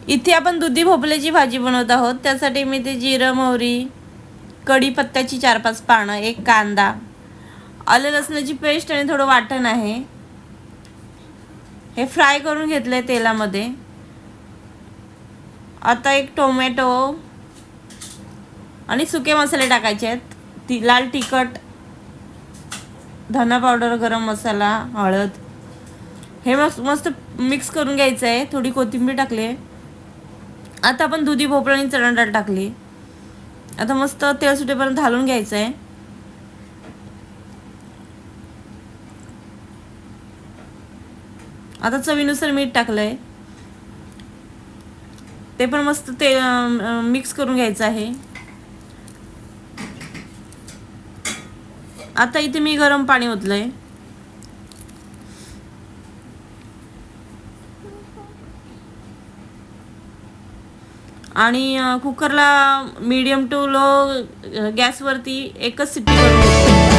इथे आपण दुधी भोपळ्याची भाजी बनवत आहोत. त्यासाठी मी ते जिरं, मोहरी, कढीपत्त्याची 4-5 पानं, एक कांदा, आलं लसणाची पेस्ट आणि थोडं वाटण आहे, हे फ्राय करून घेतलंय तेलामध्ये. आता एक टोमॅटो आणि सुके मसाले टाकायचे आहेत. लाल तिखट, धना पावडर, गरम मसाला, हळद, हे मस्त मिक्स करून घ्यायचं आहे. थोडी कोथिंबीर टाकली. आता आपण दुधी भोपळा आणि चणा डाळ टाकली. आता मस्त तेल सुटेपर्यंत घालून घ्यायचं आहे. आता चवीनुसार मीठ टाकलंय, ते पण मस्त ते मिक्स करून घ्यायचं आहे. आता इथे मी गरम पाणी ओतलंय आणि कुकरला मीडियम टू लो गॅसवरती एकच शिट्टी करून घेतली.